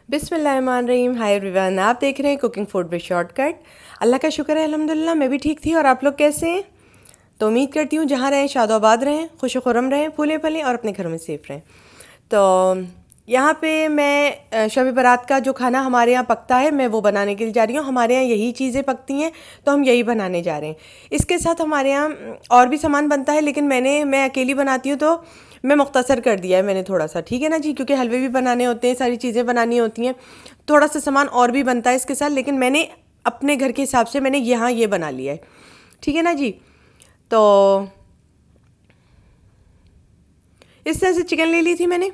बिस्मिल्लाहिर्रहमानिर्रहीम। Hi everyone, आप देख रहे हैं कुकिंग फूड विद शॉर्टकट। अल्लाह का शुक्र है, अल्हम्दुलिल्लाह मैं भी ठीक थी। और आप लोग कैसे हैं? तो उम्मीद करती हूँ जहाँ रहें शादोबाद रहें, खुश खुरम रहें, फूले फलें और अपने घरों में सेफ रहें। तो यहाँ पे मैं शब बारात का जो खाना हमारे यहाँ पकता है मैं वो बनाने के लिए जा रही हूँ। हमारे यहाँ यही चीज़ें पकती हैं तो हम यही बनाने जा रहे हैं। इसके साथ हमारे यहाँ और भी सामान बनता है, लेकिन मैं अकेली बनाती हूँ तो मैं मुख्तसर कर दिया है मैंने थोड़ा सा, ठीक है ना जी, क्योंकि हलवे भी बनाने होते हैं, सारी चीज़ें बनानी होती हैं, थोड़ा सा सामान और भी बनता है इसके साथ, लेकिन मैंने अपने घर के हिसाब से मैंने यहाँ ये बना लिया है, ठीक है ना जी। तो इस तरह से चिकन ले ली थी मैंने।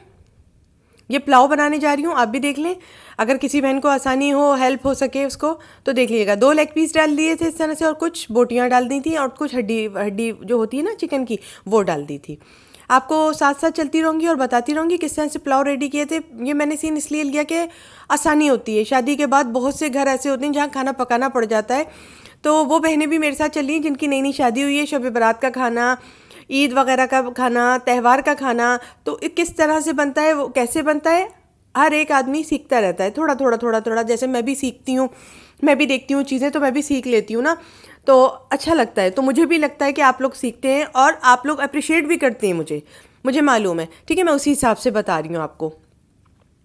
ये पुलाव बनाने जा रही हूँ, आप भी देख लें, अगर किसी बहन को आसानी हो, हेल्प हो सके उसको तो देख लीजिएगा। 2 लेग पीस डाल दिए थे इस तरह से, और कुछ बोटियाँ डाल दी थी, और कुछ हड्डी हड्डी जो होती है ना चिकन की वो डाल दी थी। आपको साथ साथ चलती रहूँगी और बताती रहूँगी किस तरह से पुलाव रेडी किए थे। ये मैंने सीन इसलिए लिया कि आसानी होती है। शादी के बाद बहुत से घर ऐसे होते हैं जहाँ खाना पकाना पड़ जाता है, तो वो बहनें भी मेरे साथ चली हैं जिनकी नई नई शादी हुई है। शब बारात का खाना, ईद वगैरह का खाना, त्यौहार का खाना, तो किस तरह से बनता है, वो कैसे बनता है, हर एक आदमी सीखता रहता है थोड़ा थोड़ा थोड़ा थोड़ा। जैसे मैं भी सीखती हूँ, मैं भी देखती हूँ चीज़ें तो मैं भी सीख लेती हूँ ना, तो अच्छा लगता है। तो मुझे भी लगता है कि आप लोग सीखते हैं और आप लोग अप्रिशिएट भी करते हैं, मुझे मालूम है, ठीक है। मैं उसी हिसाब से बता रही हूँ आपको।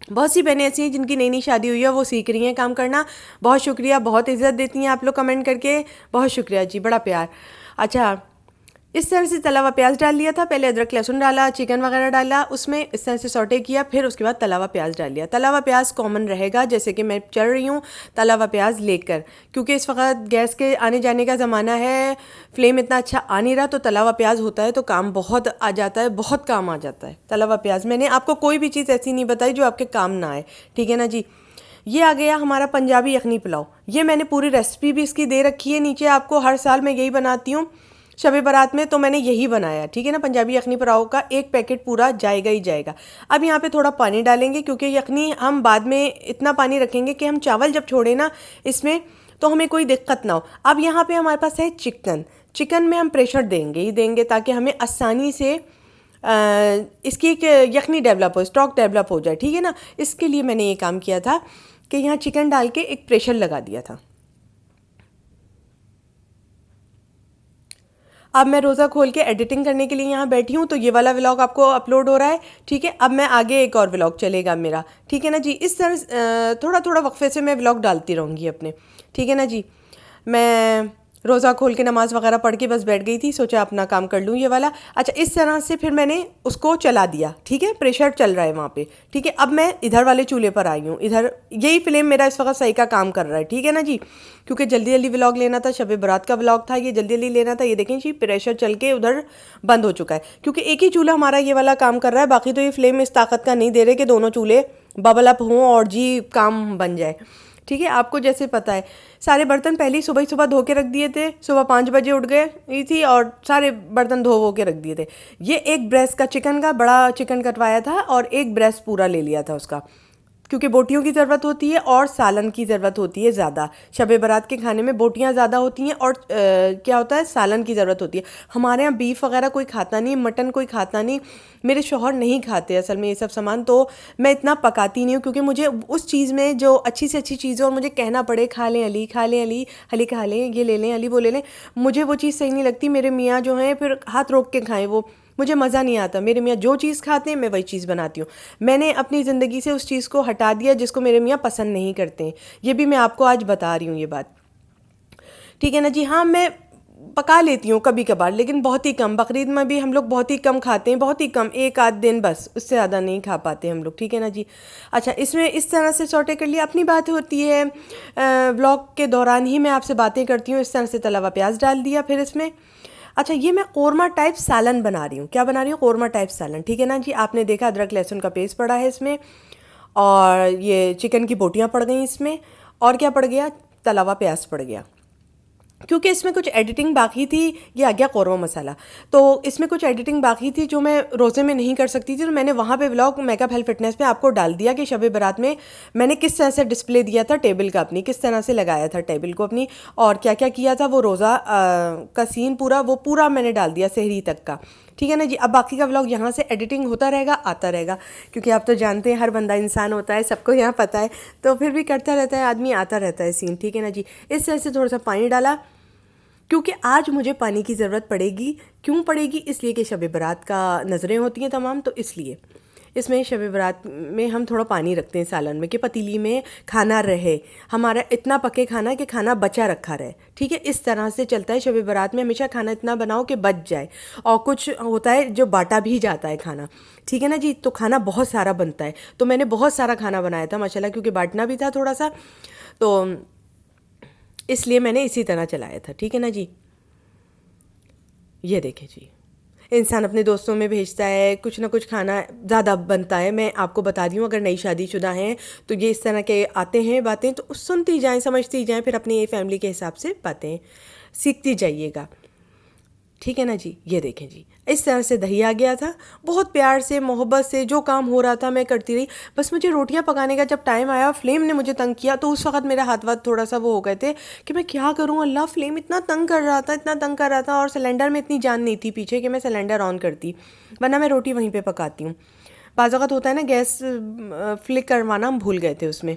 बहुत सी बहनें ऐसी हैं जिनकी नई नई शादी हुई है, वो सीख रही हैं काम करना। बहुत शुक्रिया, बहुत इज़्ज़त देती हैं आप लोग कमेंट करके, बहुत शुक्रिया जी, बड़ा प्यार। अच्छा, इस तरह से तला हुआ प्याज डाल लिया था, पहले अदरक लहसुन डाला, चिकन वगैरह डाला, उसमें इस तरह से सौटे किया, फिर उसके बाद तला हुआ प्याज डाल लिया। तला हुआ प्याज कॉमन रहेगा, जैसे कि मैं चल रही हूँ तला हुआ प्याज लेकर, क्योंकि इस वक्त गैस के आने जाने का ज़माना है, फ्लेम इतना अच्छा आ नहीं रहा, तो तला हुआ प्याज होता है तो काम बहुत आ जाता है, बहुत काम आ जाता है तला हुआ प्याज। मैंने आपको कोई भी चीज़ ऐसी नहीं बताई जो आपके काम ना आए, ठीक है ना जी। ये आ गया हमारा पंजाबी यखनी पुलाव। ये मैंने पूरी रेसिपी भी इसकी दे रखी है नीचे आपको, हर साल मैं यही बनाती हूँ शब बारात में, तो मैंने यही बनाया, ठीक है ना। पंजाबी यखनी पुलाव का 1 पैकेट पूरा जाएगा ही जाएगा। अब यहाँ पे थोड़ा पानी डालेंगे, क्योंकि यखनी हम बाद में इतना पानी रखेंगे कि हम चावल जब छोड़े ना इसमें तो हमें कोई दिक्कत ना हो। अब यहाँ पे हमारे पास है चिकन। चिकन में हम प्रेशर देंगे ही देंगे ताकि हमें आसानी से इसकी एक यखनी डेवलप हो, स्टॉक डेवलप हो जाए, ठीक है ना। इसके लिए मैंने ये काम किया था कि यहाँ चिकन डाल के एक प्रेशर लगा दिया था। अब मैं रोज़ा खोल के एडिटिंग करने के लिए यहाँ बैठी हूँ, तो ये वाला व्लॉग आपको अपलोड हो रहा है, ठीक है। अब मैं आगे एक और व्लॉग चलेगा मेरा, ठीक है ना जी। इस तरह थोड़ा थोड़ा वक्फे से मैं व्लॉग डालती रहूँगी अपने, ठीक है ना जी। मैं रोज़ा खोल के नमाज़ वगैरह पढ़ के बस बैठ गई थी, सोचा अपना काम कर लूँ ये वाला। अच्छा, इस तरह से फिर मैंने उसको चला दिया, ठीक है, प्रेशर चल रहा है वहाँ पे, ठीक है। अब मैं इधर वाले चूल्हे पर आई हूँ, इधर यही फ्लेम मेरा इस वक्त सही का काम कर रहा है, ठीक है ना जी, क्योंकि जल्दी जल्दी व्लॉग लेना था। शब बारात का व्लॉग था, ये जल्दी जल्दी लेना था। ये देखें जी, प्रेशर चल के उधर बंद हो चुका है, क्योंकि एक ही चूल्हा हमारा ये वाला काम कर रहा है। बाकी तो ये फ्लेम इस ताकत का नहीं दे रहे कि दोनों चूल्हे बबल अप हों और जी काम बन जाए, ठीक है। आपको जैसे पता है, सारे बर्तन पहले ही सुबह धो के रख दिए थे। सुबह 5 बजे उठ गई थी और सारे बर्तन धो के रख दिए थे। ये एक ब्रेस्ट का चिकन का बड़ा चिकन कटवाया था और एक ब्रेस्ट पूरा ले लिया था उसका, क्योंकि बोटियों की ज़रूरत होती है और सालन की ज़रूरत होती है ज़्यादा। शब बारात के खाने में बोटियाँ ज़्यादा होती हैं और क्या होता है, सालन की ज़रूरत होती है। हमारे यहाँ बीफ वगैरह कोई खाता नहीं, मटन कोई खाता नहीं, मेरे शौहर नहीं खाते असल में ये सब सामान, तो मैं इतना पकाती नहीं हूँ, क्योंकि मुझे उस चीज़ में जो अच्छी से अच्छी चीज़ और मुझे कहना पड़े खा लें अली, खा लें अली, अली खा लें, ये ले लें अली, वो ले लें, मुझे वो चीज़ सही नहीं लगती। मेरे मियाँ जो हैं फिर हाथ रोक के खाएँ, वो मुझे मज़ा नहीं आता। मेरे मियाँ जो चीज़ खाते हैं मैं वही चीज़ बनाती हूँ। मैंने अपनी ज़िंदगी से उस चीज़ को हटा दिया जिसको मेरे मियाँ पसंद नहीं करते हैं। ये भी मैं आपको आज बता रही हूँ ये बात, ठीक है ना जी। हाँ, मैं पका लेती हूँ कभी कभार, लेकिन बहुत ही कम। बकरीद में भी हम लोग बहुत ही कम खाते हैं, बहुत ही कम, 1 आध दिन बस, उससे ज़्यादा नहीं खा पाते हम लोग, ठीक है ना जी। अच्छा, इसमें इस तरह से सौटे कर लिया। अपनी बात होती है व्लॉग के दौरान ही मैं आपसे बातें करती हूँ। इस तरह से तला हुआ प्याज डाल दिया फिर इसमें। अच्छा, ये मैं कौरमा टाइप सालन बना रही हूँ। क्या बना रही हूँ? कौरमा टाइप सालन, ठीक है ना जी। आपने देखा अदरक लहसुन का पेस्ट पड़ा है इसमें, और ये चिकन की बोटियाँ पड़ गई इसमें, और क्या पड़ गया, तला हुआ प्याज पड़ गया। क्योंकि इसमें कुछ एडिटिंग बाकी थी, ये आ गया कौरमा मसाला। तो इसमें कुछ एडिटिंग बाकी थी जो मैं रोज़े में नहीं कर सकती थी, तो मैंने वहाँ पे व्लॉग मेकअप हेल्थ फिटनेस पे आपको डाल दिया कि शब बारात में मैंने किस तरह से डिस्प्ले दिया था टेबल का अपनी, किस तरह से लगाया था टेबल को अपनी, और क्या क्या किया था। वो रोज़ा का सीन पूरा, वो पूरा मैंने डाल दिया सहरी तक का, ठीक है ना जी। अब बाकी का व्लॉग यहाँ से एडिटिंग होता रहेगा, आता रहेगा, क्योंकि आप तो जानते हैं हर बंदा इंसान होता है, सबको यहाँ पता है, तो फिर भी करता रहता है आदमी, आता रहता है सीन। ठीक है ना जी। इस तरह से थोड़ा सा पानी डाला, क्योंकि आज मुझे पानी की ज़रूरत पड़ेगी। क्यों पड़ेगी? इसलिए कि शब बारात का नज़रें होती हैं तमाम, तो इसलिए इसमें शब बारात में हम थोड़ा पानी रखते हैं सालन में, कि पतीली में खाना रहे, हमारा इतना पके खाना कि खाना बचा रखा रहे। ठीक है, इस तरह से चलता है। शब बारात में हमेशा खाना इतना बनाओ कि बच जाए, और कुछ होता है जो बांटा भी जाता है खाना। ठीक है ना जी। तो खाना बहुत सारा बनता है, तो मैंने बहुत सारा खाना बनाया था माशाल्लाह, क्योंकि बांटना भी था थोड़ा सा, तो इसलिए मैंने इसी तरह चलाया था। ठीक है ना जी। ये देखें जी, इंसान अपने दोस्तों में भेजता है, कुछ ना कुछ खाना ज़्यादा बनता है। मैं आपको बता दी हूँ, अगर नई शादीशुदा हैं तो ये इस तरह के आते हैं बातें, तो सुनती जाएं, समझती जाएं, फिर अपनी फैमिली के हिसाब से बातें सीखती जाइएगा। ठीक है ना जी। ये देखें जी, इस तरह से दही आ गया था, बहुत प्यार से मोहब्बत से जो काम हो रहा था मैं करती रही। बस मुझे रोटियां पकाने का जब टाइम आया, फ्लेम ने मुझे तंग किया, तो उस वक्त मेरा हाथ वाथ थोड़ा सा वो हो गए थे कि मैं क्या करूं, अल्लाह फ्लेम इतना तंग कर रहा था, इतना तंग कर रहा था, और सिलेंडर में इतनी जान नहीं थी पीछे कि मैं सिलेंडर ऑन करती, वरना मैं रोटी वहीं पर पकाती हूँ। बाज़ वक़्त होता है ना, गैस फ्लिक करवाना हम भूल गए थे उसमें।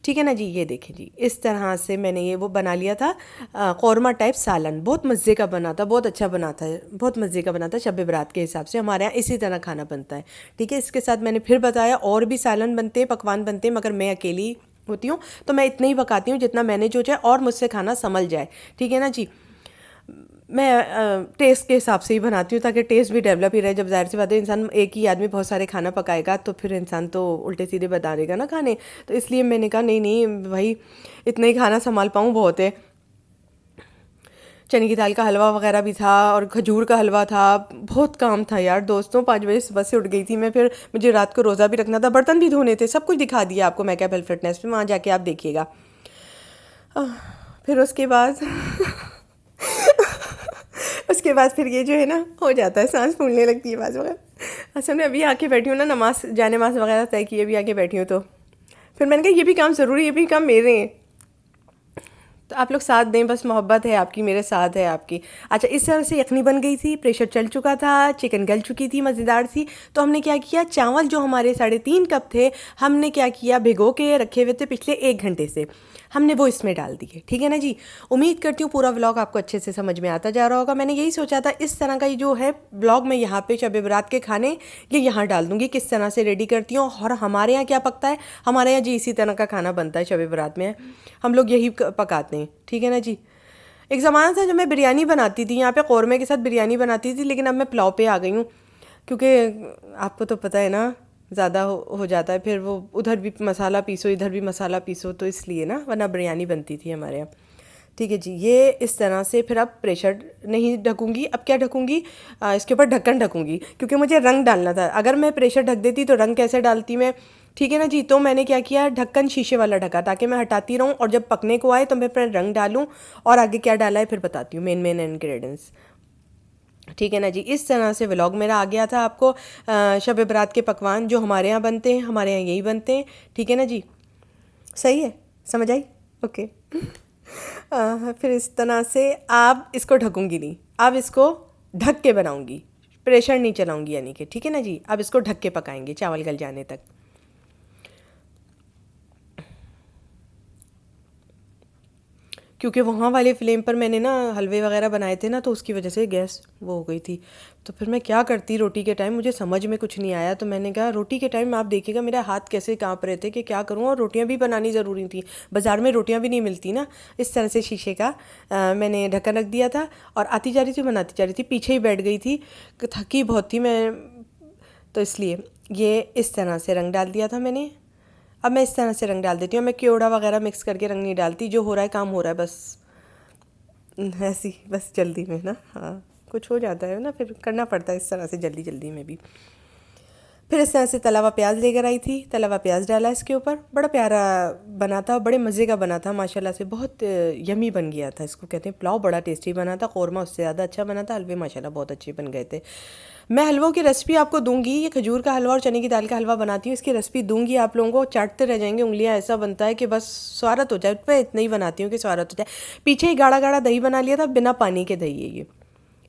ठीक है ना जी। ये देखें जी, इस तरह से मैंने ये वो बना लिया था कौरमा टाइप सालन, बहुत मज़े का बना था, बहुत अच्छा बना था, बहुत मज़े का बना था। शब बारात के हिसाब से हमारे यहाँ इसी तरह खाना बनता है। ठीक है, इसके साथ मैंने फिर बताया और भी सालन बनते हैं, पकवान बनते हैं, मगर मैं अकेली होती हूँ तो मैं इतना ही पकाती हूँ जितना मैनेज हो जाए और मुझसे खाना संभल जाए। ठीक है ना जी। मैं टेस्ट के हिसाब से ही बनाती हूँ, ताकि टेस्ट भी डेवलप ही रहे। जब ज़ाहिर सी बात है, इंसान एक ही आदमी बहुत सारे खाना पकाएगा तो फिर इंसान तो उल्टे सीधे बता देगा ना खाने, तो इसलिए मैंने कहा नहीं नहीं भाई, इतना ही खाना संभाल पाऊँ बहुत है। चने की दाल का हलवा वगैरह भी था, और खजूर का हलवा था, बहुत काम था यार दोस्तों। 5 बजे सुबह से उठ गई थी मैं, फिर मुझे रात को रोज़ा भी रखना था, बर्तन भी धोने थे, सब कुछ दिखा दिया आपको मैं कैप फिटनेस में, वहाँ जाके आप देखिएगा। फिर उसके बाद उसके बाद फिर ये जो है ना, हो जाता है, सांस फूलने लगती है बाज़ वगैरह। असल में अभी आके बैठी हूँ ना, नमाज जाने नमाज वगैरह तय की, अभी आके बैठी हूँ, तो फिर मैंने कहा ये भी काम ज़रूरी है, ये भी काम मेरे हैं, तो आप लोग साथ दें, बस मोहब्बत है आपकी, मेरे साथ है आपकी। अच्छा, इस तरह से यखनी बन गई थी, प्रेशर चल चुका था, चिकन गल चुकी थी, मज़ेदार थी। तो हमने क्या किया, चावल जो हमारे 3.5 कप थे, हमने क्या किया, भिगो के रखे हुए थे पिछले 1 घंटे से, हमने वो इसमें डाल दिए। ठीक है ना जी। उम्मीद करती हूँ पूरा व्लॉग आपको अच्छे से समझ में आता जा रहा होगा। मैंने यही सोचा था, इस तरह का ये जो है व्लॉग मैं यहाँ पे शब बारात के खाने ये यहाँ डाल दूँगी, किस तरह से रेडी करती हूँ। और हमारे यहाँ क्या पकता है, हमारे यहाँ जी इसी तरह का खाना बनता है शब बारात में, हम लोग यही पकाते हैं। ठीक है ना जी। एक ज़माना था जब मैं बिरयानी बनाती थी, यहाँ पे कौरमे के साथ बिरयानी बनाती थी, लेकिन अब मैं पुलाव पे आ गई हूँ, क्योंकि आपको तो पता है ना, ज़्यादा हो जाता है, फिर वो उधर भी मसाला पीसो, इधर भी मसाला पीसो, तो इसलिए ना, वरना बिरयानी बनती थी हमारे यहाँ। ठीक है जी। ये इस तरह से फिर अब प्रेशर नहीं ढकूँगी, अब क्या ढकूँगी, इसके ऊपर ढक्कन ढकूँगी, क्योंकि मुझे रंग डालना था। अगर मैं प्रेशर ढक देती तो रंग कैसे डालती मैं। ठीक है ना जी। तो मैंने क्या किया, ढक्कन शीशे वाला ढका, ताकि मैं हटाती रहूँ, और जब पकने को आए तो मैं फिर रंग डालूँ। और आगे क्या डाला है फिर बताती हूँ, मेन इन्ग्रीडियंट्स। ठीक है ना जी। इस तरह से व्लॉग मेरा आ गया था आपको, शब बारात के पकवान जो हमारे यहाँ बनते हैं, हमारे यहाँ यही बनते हैं। ठीक है ना जी। सही है, समझ आई? ओके। फिर इस तरह से आप इसको ढकूंगी नहीं, अब इसको ढक के बनाऊंगी, प्रेशर नहीं चलाऊंगी यानी कि। ठीक है ना जी। अब इसको ढक के पकाएंगे चावल गल जाने तक। क्योंकि वहाँ वाले फ्लेम पर मैंने ना हलवे वगैरह बनाए थे ना, तो उसकी वजह से गैस वो हो गई थी। तो फिर मैं क्या करती रोटी के टाइम, मुझे समझ में कुछ नहीं आया, तो मैंने कहा रोटी के टाइम आप देखिएगा मेरा हाथ कैसे काँप रहे थे कि क्या करूँ, और रोटियाँ भी बनानी ज़रूरी थी, बाज़ार में रोटियाँ भी नहीं मिलती ना। इस तरह से शीशे का मैंने ढक्कन रख दिया था, और आती जा रही थी, बनाती जा रही थी, पीछे ही बैठ गई थी, थकी बहुत थी मैं, तो इसलिए ये इस तरह से रंग डाल दिया था मैंने। अब मैं इस तरह से रंग डाल देती हूँ, मैं क्योड़ा वगैरह मिक्स करके रंग नहीं डालती, जो हो रहा है काम हो रहा है बस, ऐसी बस जल्दी में ना, हाँ कुछ हो जाता है ना, फिर करना पड़ता है इस तरह से जल्दी जल्दी में भी। फिर इस तरह से तला हुआ प्याज लेकर आई थी, तला हुआ प्याज डाला इसके ऊपर, बड़ा प्यारा बना था, बड़े मज़े का बना था माशाल्लाह से, बहुत यमी बन गया था। इसको कहते हैं पुलाव, बड़ा टेस्टी बना था, कौरमा उससे ज़्यादा अच्छा बना था, हलवे माशाल्लाह बहुत अच्छे बन गए थे। मैं हलवों की रेसिपी आपको दूंगी, ये खजूर का हलवा और चने की दाल का हलवा बनाती हूँ, इसकी रेसिपी दूंगी आप लोगों को, चाटते रह जाएंगे उंगलियाँ, ऐसा बनता है कि बस स्वारत हो जाए। मैं इतना ही बनाती हूँ कि स्वारत हो जाए। पीछे ही गाढ़ा गाढ़ा दही बना लिया था, बिना पानी के दही है ये,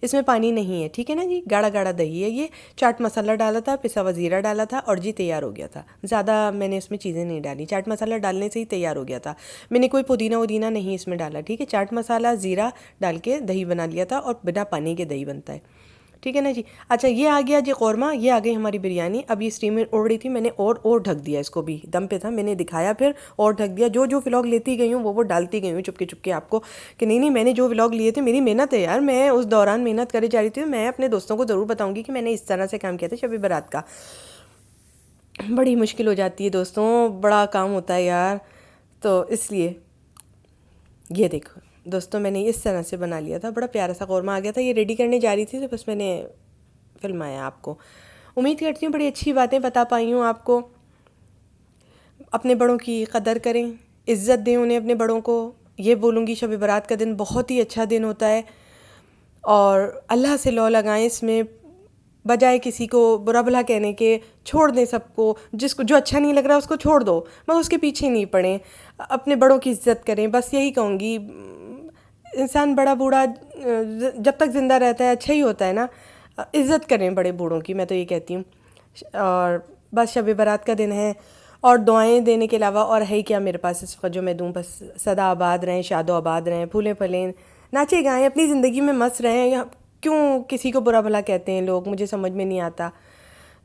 इसमें पानी नहीं है, ठीक है ना जी। गाढ़ा गाढ़ा दही है ये। चाट मसाला डाला था, पिसा हुआ ज़ीरा डाला था और जी तैयार हो गया था। ज़्यादा मैंने इसमें चीज़ें नहीं डाली, चाट मसाला डालने से ही तैयार हो गया था। मैंने कोई पुदीना वुदीना नहीं इसमें डाला, ठीक है। चाट मसाला ज़ीरा डाल के दही बना लिया था और बिना पानी के दही बनता है, ठीक है ना जी। अच्छा ये आ गया जी कौरमा, ये आ गई हमारी बिरयानी। अब ये स्टीम में उड़ रही थी, मैंने और ढक दिया इसको भी, दम पे था, मैंने दिखाया फिर और ढक दिया। जो जो व्लॉग लेती गई हूँ वो डालती गई हूँ चुपके चुपके आपको कि नहीं मैंने जो व्लॉग लिए थे, मेरी मेहनत है यार, मैं उस दौरान मेहनत करे जा रही थी। मैं अपने दोस्तों को ज़रूर बताऊँगी कि मैंने इस तरह से काम किया था शब बारात का। बड़ी मुश्किल हो जाती है दोस्तों, बड़ा काम होता है यार, तो इसलिए ये देखो दोस्तों मैंने इस तरह से बना लिया था, बड़ा प्यारा सा कौरमा आ गया था। ये रेडी करने जा रही थी तो बस मैंने फिल्माया आपको। उम्मीद करती हूँ बड़ी अच्छी बातें बता पाई हूँ आपको। अपने बड़ों की कदर करें, इज़्ज़त दें उन्हें, अपने बड़ों को। ये बोलूँगी शब बारात का दिन बहुत ही अच्छा दिन होता है और अल्लाह से लौ लगाएं इसमें, बजाय किसी को बुरा भला कहने के छोड़ दें सबको। जिसको जो अच्छा नहीं लग रहा उसको छोड़ दो, मगर उसके पीछे नहीं पड़ें। अपने बड़ों की इज़्ज़त करें, बस यही कहूँगी। इंसान बड़ा बूढ़ा जब तक ज़िंदा रहता है अच्छा ही होता है ना। इज़्ज़त करें बड़े बूढ़ों की, मैं तो ये कहती हूँ। और बस शब बारात का दिन है और दुआएं देने के अलावा और है ही क्या मेरे पास इस वक्त जो मैं दूँ। बस सदा आबाद रहें, शादो आबाद रहें, फूलें फलें, नाचे गाएं, अपनी ज़िंदगी में मस्त रहें। क्यों किसी को बुरा भला कहते हैं लोग, मुझे समझ में नहीं आता।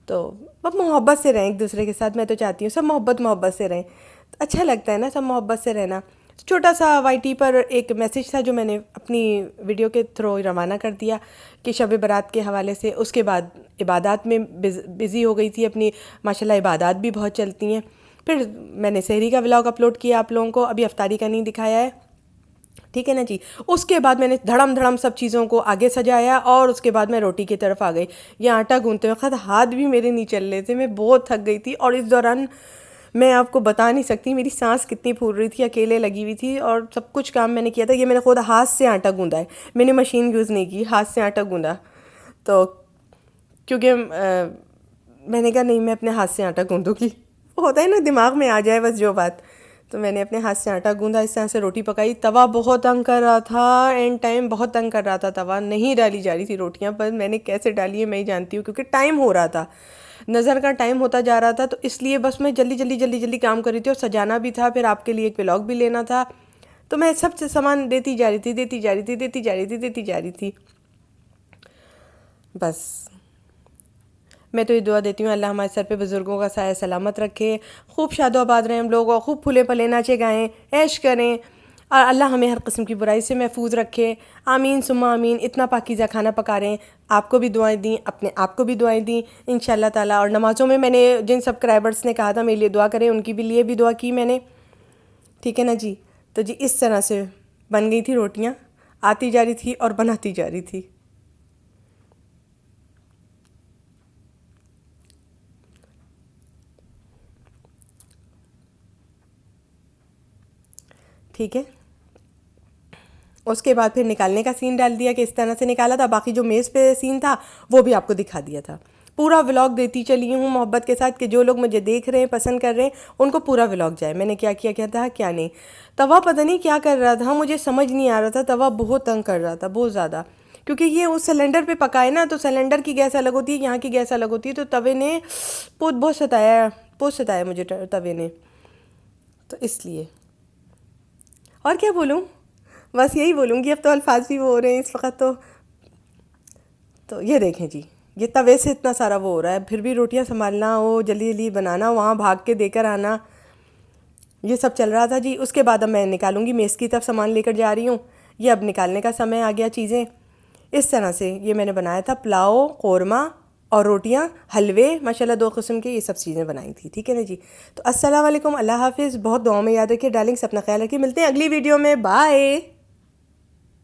तो अब मोहब्बत से रहें एक दूसरे के साथ, मैं तो चाहती हूँ सब मोहब्बत से रहें। तो अच्छा लगता है ना सब मोहब्बत से रहना। छोटा सा वाईटी पर एक मैसेज था जो मैंने अपनी वीडियो के थ्रू रवाना कर दिया कि शब बारात के हवाले से। उसके बाद इबादत में बिज़ी हो गई थी अपनी, माशाल्लाह इबादत भी बहुत चलती हैं। फिर मैंने सहरी का व्लॉग अपलोड किया आप लोगों को, अभी अफ्तारी का नहीं दिखाया है, ठीक है ना जी। उसके बाद मैंने धड़म धड़म सब चीज़ों को आगे सजाया और उसके बाद मैं रोटी की तरफ आ गई। ये आटा गूंथते वक्त हाथ भी मेरे नहीं चल रहे थे, मैं बहुत थक गई थी। और इस दौरान मैं आपको बता नहीं सकती मेरी सांस कितनी फूल रही थी, अकेले लगी हुई थी और सब कुछ काम मैंने किया था। ये मैंने खुद हाथ से आटा गूंदा है, मैंने मशीन यूज़ नहीं की, हाथ से आटा गूंदा। तो क्योंकि मैंने कहा नहीं मैं अपने हाथ से आटा गूंदूँगी, होता है ना दिमाग में आ जाए बस जो बात। तो मैंने अपने हाथ से आटा गूंदा, इस तरह से रोटी पकाई। तवा बहुत तंग कर रहा था, एंड टाइम बहुत तंग कर रहा था, तवा नहीं डाली जा रही थी रोटियां, पर मैंने कैसे डाली है मैं ही जानती हूँ, क्योंकि टाइम हो रहा था, नज़र का टाइम होता जा रहा था। तो इसलिए बस मैं जल्दी काम कर रही थी और सजाना भी था, फिर आपके लिए एक व्लॉग भी लेना था। तो मैं सब सामान देती जा रही थी। बस मैं तो ये दुआ देती हूँ अल्लाह हमारे सर पे बुज़ुर्गों का साया सलामत रखे, खूब शादो आबाद रहें हम लोग और खूब फूले फले नाचे गाएँ, ऐश करें और अल्लाह हमें हर किस्म की बुराई से महफूज रखे। आमीन सुम्मा आमीन। इतना पाकीज़ा खाना पका रहे हैं, आपको भी दुआएं दी, अपने आप को भी दुआएं दी इंशाअल्लाह ताला। और नमाज़ों में मैंने जिन सब्सक्राइबर्स ने कहा था मेरे लिए दुआ करें, उनकी भी लिए भी दुआ की मैंने, ठीक है ना जी। तो जी इस तरह से बन गई थी रोटियाँ, आती जा रही थी और बनाती जा रही थी। ठीक है, उसके बाद फिर निकालने का सीन डाल दिया कि इस तरह से निकाला था। बाकी जो मेज़ पे सीन था वो भी आपको दिखा दिया था। पूरा व्लॉग देती चली हूँ मोहब्बत के साथ कि जो लोग मुझे देख रहे हैं, पसंद कर रहे हैं, उनको पूरा व्लॉग जाए मैंने क्या किया क्या था क्या नहीं। तवा पता नहीं क्या कर रहा था, मुझे समझ नहीं आ रहा था, तवा बहुत तंग कर रहा था बहुत ज़्यादा, क्योंकि ये उस सिलेंडर पे पकाए ना, तो सिलेंडर की गैस अलग होती है, यहाँ की गैस अलग होती है। तो तवे ने बहुत सताया मुझे तवे ने, तो इसलिए। और क्या बोलूँ, बस यही बोलूँगी, अब तो अल्फाज भी वो हो रहे हैं इस वक्त। तो ये देखें जी, ये तवे से इतना सारा वो हो रहा है, फिर भी रोटियां संभालना, वो जल्दी जल्दी बनाना, वहाँ भाग के देकर आना, ये सब चल रहा था जी। उसके बाद अब मैं निकालूंगी, मेज़ की तरफ सामान लेकर जा रही हूँ। ये अब निकालने का समय आ गया चीज़ें। इस तरह से ये मैंने बनाया था पुलाव, कौरमा और रोटियाँ, हलवे, माशाल्लाह 2 किस्म के ये सब चीज़ें बनाई थी, ठीक है ना जी। तो अस्सलाम वालेकुम, अल्लाह हाफिज़। बहुत दुआ में याद रखिए डार्लिंग्स, अपना ख्याल रखिए, मिलते हैं अगली वीडियो में, बाय।